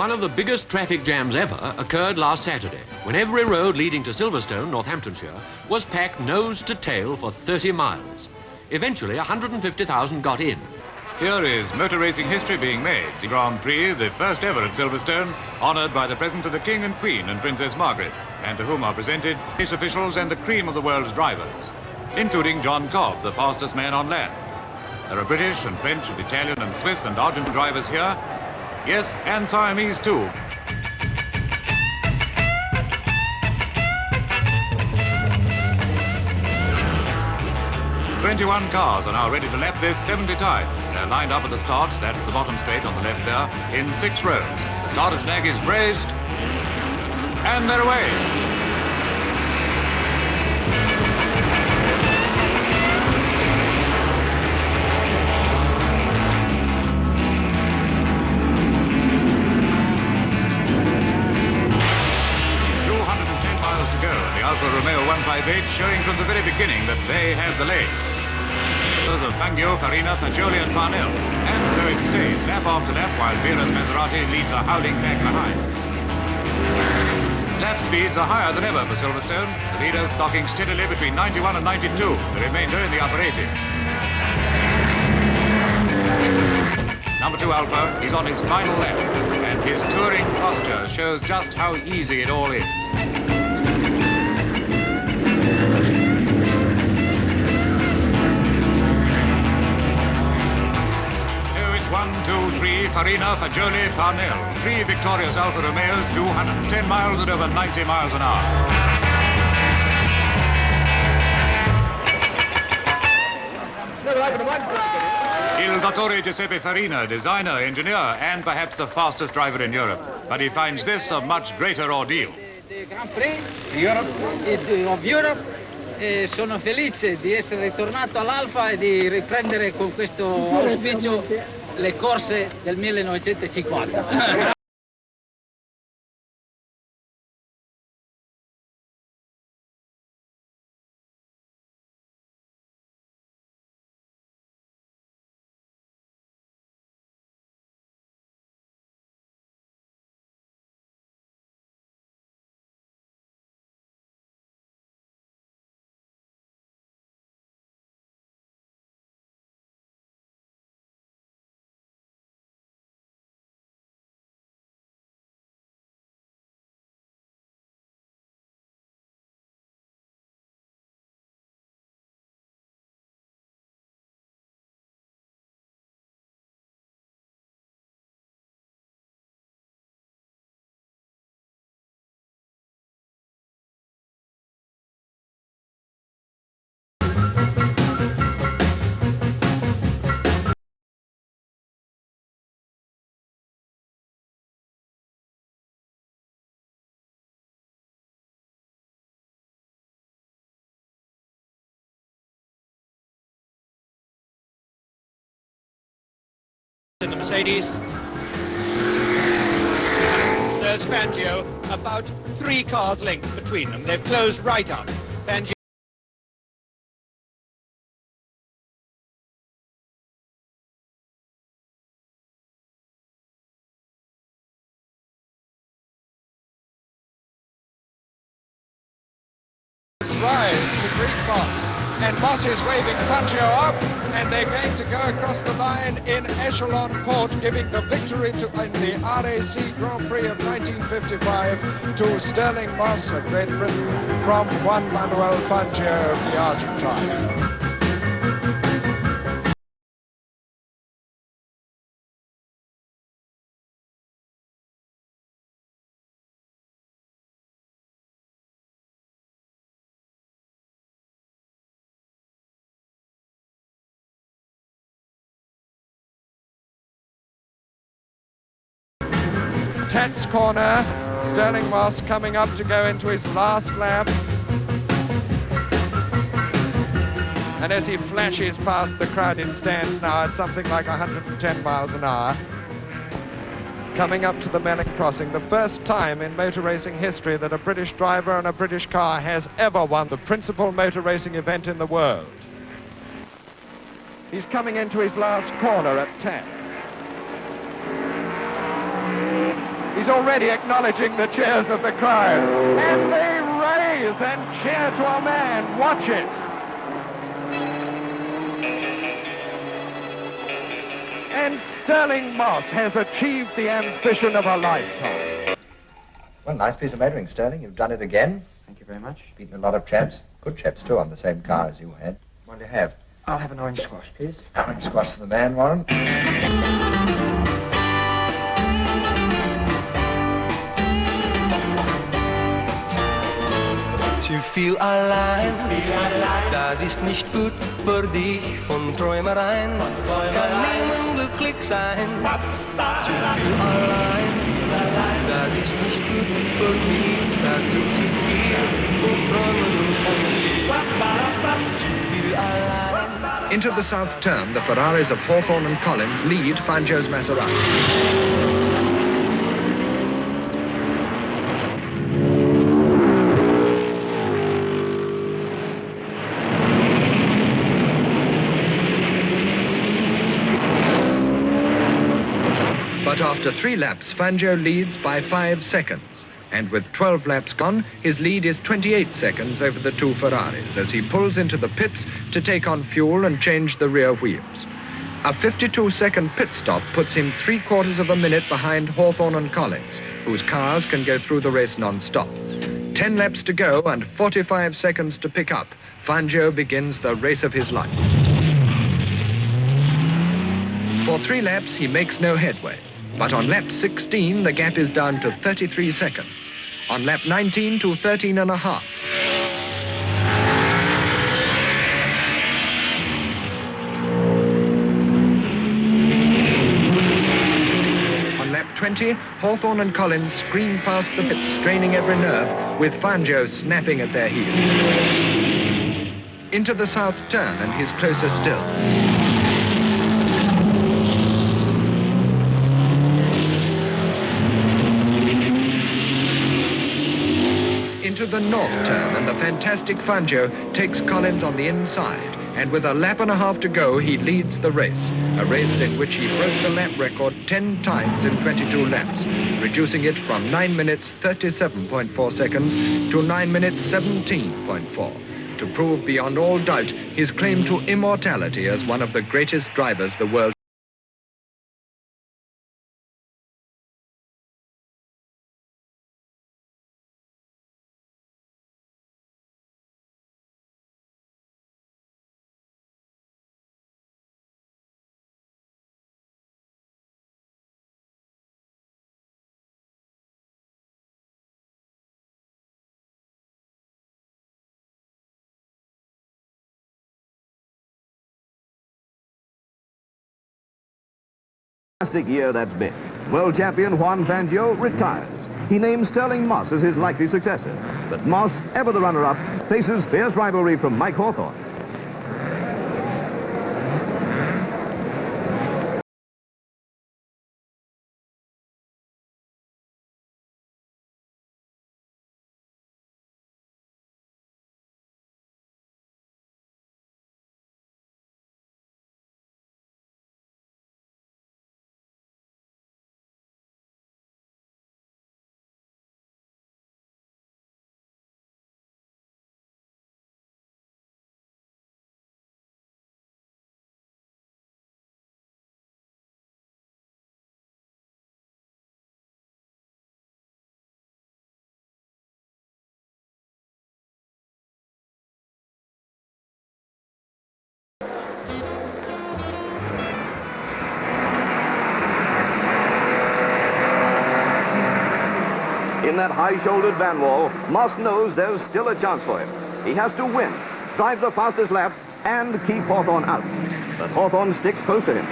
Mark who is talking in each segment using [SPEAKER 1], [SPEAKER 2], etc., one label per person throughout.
[SPEAKER 1] One of the biggest traffic jams ever occurred last Saturday, when every road leading to Silverstone, Northamptonshire, was packed nose to tail for 30 miles. Eventually, 150,000 got in.
[SPEAKER 2] Here is motor racing history being made. The Grand Prix, the first ever at Silverstone, honoured by the presence of the King and Queen and Princess Margaret, and to whom are presented race officials and the cream of the world's drivers, including John Cobb, the fastest man on land. There are British and French and Italian and Swiss and Argentine drivers here. Yes, and Siamese too. "21 cars are now ready to lap this 70 times. They're lined up at the start, that's the bottom straight on the left there, in 6 rows. The starter snag is braced, and they're away. Alfa Romeo 158 showing from the very beginning that they have the lead. Those of Fangio, Farina, Fagioli and Parnell. And so it stays lap after lap while Vera's Maserati leads a howling pack behind. Lap speeds are higher than ever for Silverstone. The leaders clocking steadily between 91 and 92, the remainder in the upper 80s. Number 2 Alfa is on his final lap, and his touring posture shows just how easy it all is. 1, 2, 3, Farina, Fagioli, Parnell. 3 victorious Alfa Romeos, 210 miles at over 90 miles an hour. Il Dottore Giuseppe Farina, designer, engineer, and perhaps the fastest driver in Europe. But he finds this a much greater ordeal.
[SPEAKER 3] The Grand Prix of Europe. Sono felice di essere ritornato all'Alfa e di riprendere con questo auspicio le corse del 1950.
[SPEAKER 4] In the Mercedes, there's Fangio, about 3 cars length between them. They've closed right up. Fangio rise to greet Moss, and Moss is waving Fangio up, and they're going to go across the line in echelon port, giving the victory in the RAC Grand Prix of 1955 to Stirling Moss of Great Britain from Juan Fangio of the Argentine.
[SPEAKER 5] Tats corner, Stirling Moss coming up to go into his last lap. And as he flashes past the crowded stands now at something like 110 miles an hour, coming up to the Melling Crossing, the first time in motor racing history that a British driver and a British car has ever won the principal motor racing event in the world. He's coming into his last corner at Tats. He's already acknowledging the cheers of the crowd. And they raise and cheer to a man. Watch it. And Stirling Moss has achieved the ambition of a lifetime.
[SPEAKER 6] Well, nice piece of motoring, Stirling. You've done it again.
[SPEAKER 7] Thank you very much.
[SPEAKER 6] Beaten a lot of chaps. Good chaps, too, on the same car as you had. What do you have?
[SPEAKER 7] I'll have an orange squash, please.
[SPEAKER 6] Orange squash for the man, Warren.
[SPEAKER 8] Zu viel allein, das ist nicht gut für dich. Von Träumereien kann niemand glücklich sein. Zu viel allein, das ist nicht gut für dich. Da sitze ich hier und träume nur von dir. Zu viel allein.
[SPEAKER 9] Into the south turn, the Ferraris of Hawthorn and Collins lead Fangio's Maserati. But after 3 laps, Fangio leads by 5 seconds. And with 12 laps gone, his lead is 28 seconds over the 2 Ferraris as he pulls into the pits to take on fuel and change the rear wheels. A 52-second pit stop puts him 3/4 of a minute behind Hawthorn and Collins, whose cars can go through the race non-stop. 10 laps to go and 45 seconds to pick up. Fangio begins the race of his life. For 3 laps, he makes no headway. But on lap 16, the gap is down to 33 seconds. On lap 19 to 13.5. On lap 20, Hawthorn and Collins scream past the pits, straining every nerve, with Fangio snapping at their heels. Into the south turn, and he's closer still. Into the north turn, and the fantastic Fangio takes Collins on the inside, and with a lap and a half to go, he leads the race, a race in which he broke the lap record 10 times in 22 laps, reducing it from 9 minutes 37.4 seconds to 9 minutes 17.4, to prove beyond all doubt his claim to immortality as one of the greatest drivers the world.
[SPEAKER 10] Fantastic year that's been. World champion Juan Fangio retires. He names Stirling Moss as his likely successor. But Moss, ever the runner-up, faces fierce rivalry from Mike Hawthorn. In that high-shouldered van wall, Moss knows there's still a chance for him. He has to win, drive the fastest lap, and keep Hawthorn out. But Hawthorn sticks close to him.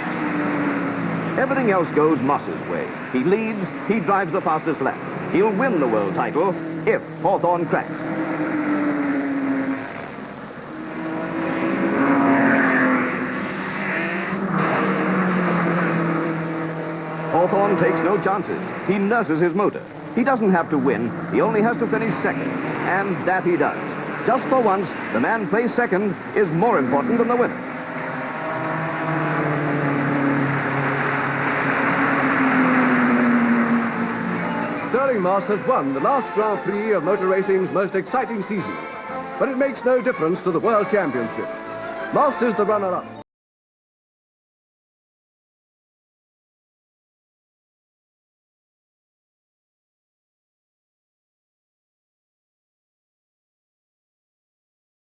[SPEAKER 10] Everything else goes Moss's way. He leads, he drives the fastest lap. He'll win the world title if Hawthorn cracks. Hawthorn takes no chances. He nurses his motor. He doesn't have to win. He only has to finish second. And that he does. Just for once, the man placed second is more important than the winner.
[SPEAKER 7] Stirling Moss has won the last Grand Prix of motor racing's most exciting season. But it makes no difference to the World Championship. Moss is the runner-up.